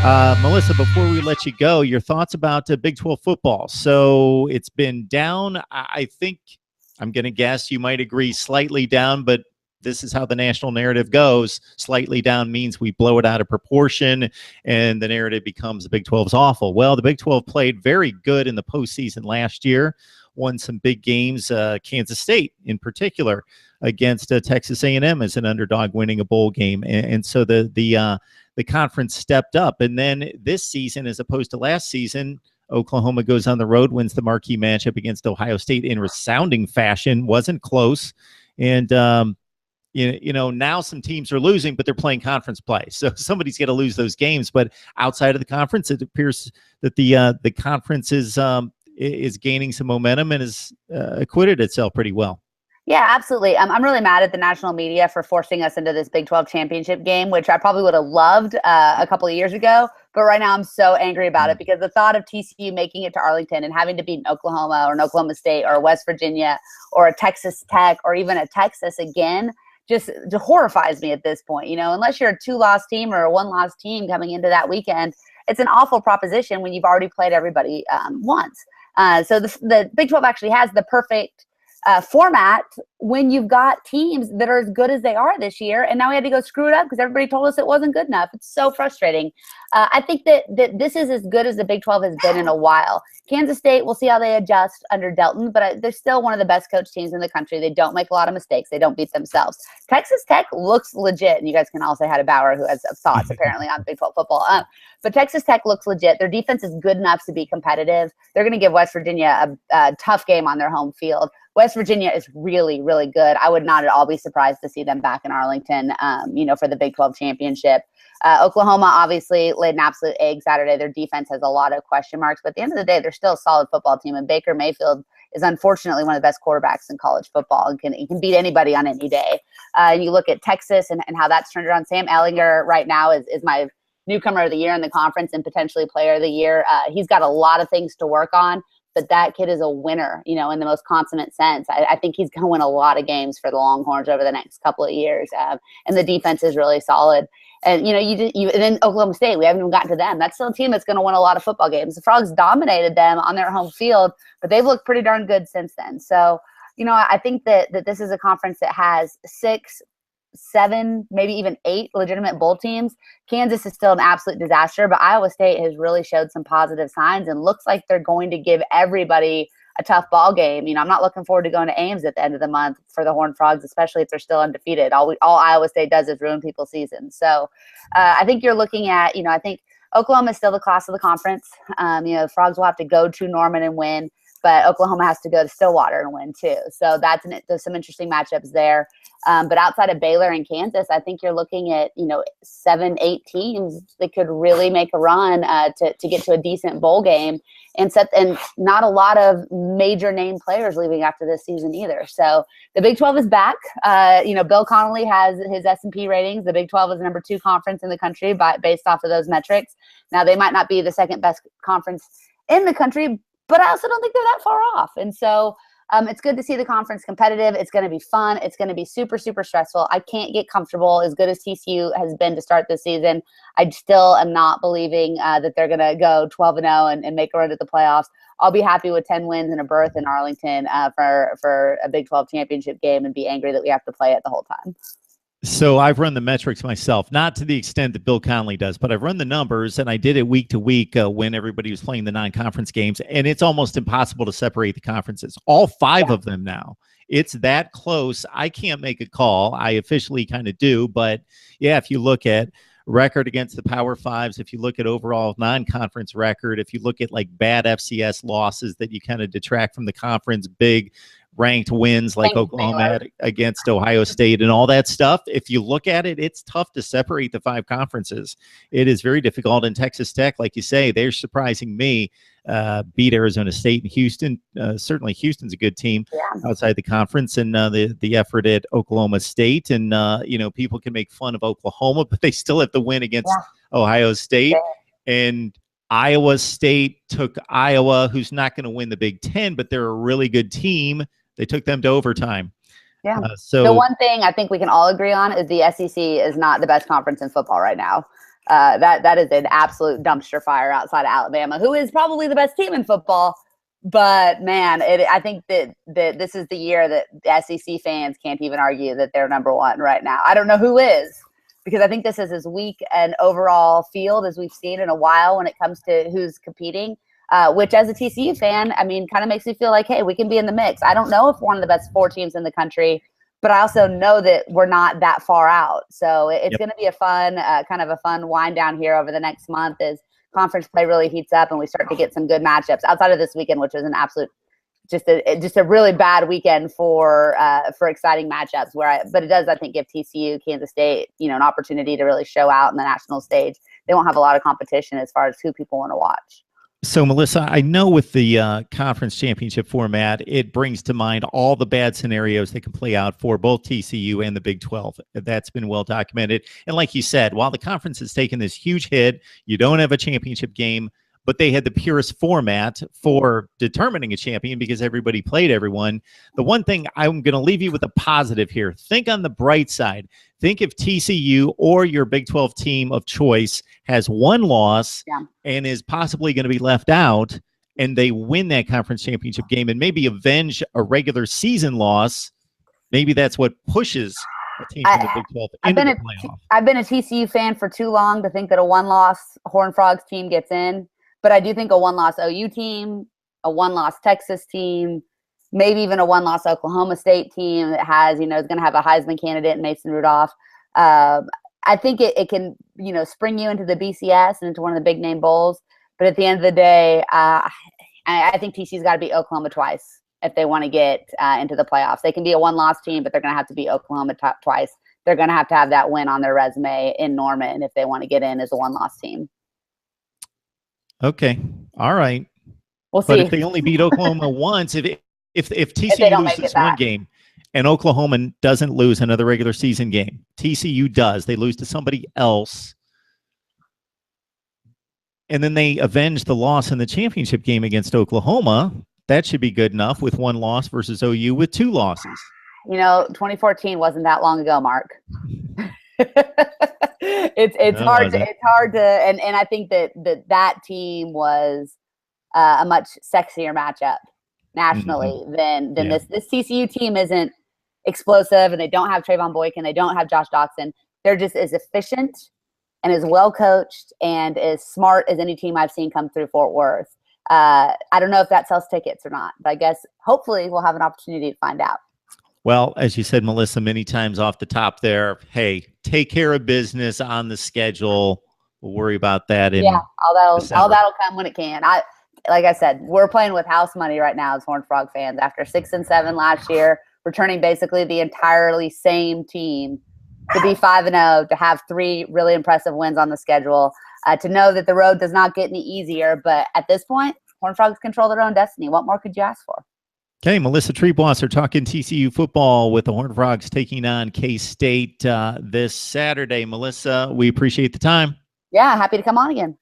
Melissa, before we let you go, your thoughts about Big 12 football. So it's been down. I think I'm going to guess you might agree slightly down, but this is how the national narrative goes. Slightly down means we blow it out of proportion and the narrative becomes the Big 12 is awful. Well, the Big 12 played very good in the postseason last year, won some big games, Kansas State in particular against Texas A&M as an underdog winning a bowl game. And so the conference stepped up. And then this season, as opposed to last season, Oklahoma goes on the road, wins the marquee matchup against Ohio State in resounding fashion. Wasn't close. And, now some teams are losing, but they're playing conference play. So somebody's got to lose those games. But outside of the conference, it appears that the conference is gaining some momentum and has acquitted itself pretty well. Yeah, absolutely. I'm really mad at the national media for forcing us into this Big 12 championship game, which I probably would have loved a couple of years ago. But right now I'm so angry about it because the thought of TCU making it to Arlington and having to beat an Oklahoma or an Oklahoma State or West Virginia or a Texas Tech or even a Texas again just horrifies me at this point. Unless you're a 2-loss team or a 1-loss team coming into that weekend, it's an awful proposition when you've already played everybody once. So the Big 12 actually has the perfect format when you've got teams that are as good as they are this year, and now we had to go screw it up because everybody told us it wasn't good enough. It's so frustrating. I think that this is as good as the Big 12 has been in a while. Kansas State, we'll see how they adjust under Delton, but they're still one of the best coach teams in the country. They don't make a lot of mistakes. They don't beat themselves. Texas Tech looks legit, and you guys can all say hi to Bauer, who has thoughts apparently on Big 12 football. But Texas Tech looks legit. Their defense is good enough to be competitive. They're going to give West Virginia a tough game on their home field. West Virginia is really, really good. I would not at all be surprised to see them back in Arlington, for the Big 12 championship. Oklahoma obviously laid an absolute egg Saturday. Their defense has a lot of question marks, but at the end of the day, they're still a solid football team. And Baker Mayfield is unfortunately one of the best quarterbacks in college football and he can beat anybody on any day. You look at Texas and how that's turned around. Sam Ehlinger right now is my newcomer of the year in the conference and potentially player of the year. He's got a lot of things to work on, but that kid is a winner, in the most consummate sense. I think he's going to win a lot of games for the Longhorns over the next couple of years. And the defense is really solid. And, and then Oklahoma State, we haven't even gotten to them. That's still a team that's going to win a lot of football games. The Frogs dominated them on their home field, but they've looked pretty darn good since then. So, I think that this is a conference that has 6, 7, maybe even 8 legitimate bowl teams. Kansas is still an absolute disaster, but Iowa State has really showed some positive signs and looks like they're going to give everybody a tough ball game. I'm not looking forward to going to Ames at the end of the month for the Horned Frogs, especially if they're still undefeated. All Iowa State does is ruin people's seasons. So I think you're looking at, I think Oklahoma is still the class of the conference. The Frogs will have to go to Norman and win, but Oklahoma has to go to Stillwater and win too. So there's some interesting matchups there. But outside of Baylor and Kansas, I think you're looking at, 7, 8 teams that could really make a run to get to a decent bowl game and not a lot of major name players leaving after this season either. So the Big 12 is back. Bill Connolly has his S&P ratings. The Big 12 is the number 2 conference in the country based off of those metrics. Now they might not be the second best conference in the country, but I also don't think they're that far off. And so it's good to see the conference competitive. It's going to be fun. It's going to be super, super stressful. I can't get comfortable as good as TCU has been to start this season. I still am not believing that they're going to go 12-0 and make a run to the playoffs. I'll be happy with 10 wins and a berth in Arlington for a Big 12 championship game and be angry that we have to play it the whole time. So I've run the metrics myself, not to the extent that Bill Connolly does, but I've run the numbers, and I did it week to week when everybody was playing the non-conference games, and it's almost impossible to separate the conferences. All 5 of them now. It's that close. I can't make a call. I officially kind of do, but yeah, if you look at record against the Power Fives, if you look at overall non-conference record, if you look at like bad FCS losses that you kind of detract from the conference, big ranked wins like Oklahoma against Ohio State and all that stuff. If you look at it, it's tough to separate the 5 conferences. It is very difficult. And Texas Tech, like you say, they're surprising me, beat Arizona State and Houston. Certainly Houston's a good team outside the conference, and the effort at Oklahoma State. And, people can make fun of Oklahoma, but they still have to win against Ohio State. And Iowa State took Iowa, who's not going to win the Big Ten, but they're a really good team. They took them to overtime. Yeah. So the one thing I think we can all agree on is the SEC is not the best conference in football right now. That is an absolute dumpster fire outside of Alabama, who is probably the best team in football. But man, I think that this is the year that the SEC fans can't even argue that they're number one right now. I don't know who is, because I think this is as weak an overall field as we've seen in a while when it comes to who's competing. Which, as a TCU fan, I mean, kind of makes me feel like, hey, we can be in the mix. I don't know if we're one of the best 4 teams in the country, but I also know that we're not that far out. So it's going to be a fun, kind of a fun wind down here over the next month as conference play really heats up and we start to get some good matchups outside of this weekend, which was an absolute, just a really bad weekend for exciting matchups. But it does, I think, give TCU, Kansas State, an opportunity to really show out in the national stage. They won't have a lot of competition as far as who people want to watch. So, Melissa, I know with the conference championship format, it brings to mind all the bad scenarios that can play out for both TCU and the Big 12. That's been well documented. And like you said, while the conference has taken this huge hit, you don't have a championship game, but they had the purest format for determining a champion because everybody played everyone. The one thing I'm going to leave you with a positive here. Think on the bright side. Think if TCU or your Big 12 team of choice has one loss and is possibly going to be left out, and they win that conference championship game and maybe avenge a regular season loss, maybe that's what pushes a team from the Big 12 into the playoff. I've been a TCU fan for too long to think that a one-loss Horned Frogs team gets in. But I do think a one-loss OU team, a one-loss Texas team, maybe even a one-loss Oklahoma State team that has, is going to have a Heisman candidate, Mason Rudolph. I think it can, spring you into the BCS and into one of the big name bowls. But at the end of the day, I think TCU's got to beat Oklahoma twice if they want to get into the playoffs. They can be a one-loss team, but they're going to have to beat Oklahoma twice. They're going to have that win on their resume in Norman if they want to get in as a one-loss team. Okay. All right. We'll see. But if they only beat Oklahoma once, if TCU loses one game and Oklahoma doesn't lose another regular season game, TCU does. They lose to somebody else. And then they avenge the loss in the championship game against Oklahoma. That should be good enough with one loss versus OU with 2 losses. 2014 wasn't that long ago, Mark. It's hard to and I think that team was a much sexier matchup nationally than this TCU team isn't explosive, and they don't have Trayvon Boykin, they don't have Josh Doxson. They're just as efficient and as well coached and as smart as any team I've seen come through Fort Worth. I don't know if that sells tickets or not, but I guess hopefully we'll have an opportunity to find out. Well, as you said, Melissa, many times off the top there, hey, take care of business on the schedule. We'll worry about that. All that'll come when it can. Like I said, we're playing with house money right now as Horned Frog fans. After 6-7 last year, returning basically the entirely same team to be 5-0, to have 3 really impressive wins on the schedule, to know that the road does not get any easier. But at this point, Horned Frogs control their own destiny. What more could you ask for? Okay, Melissa Treebwasser talking TCU football with the Horned Frogs taking on K-State this Saturday. Melissa, we appreciate the time. Yeah, happy to come on again.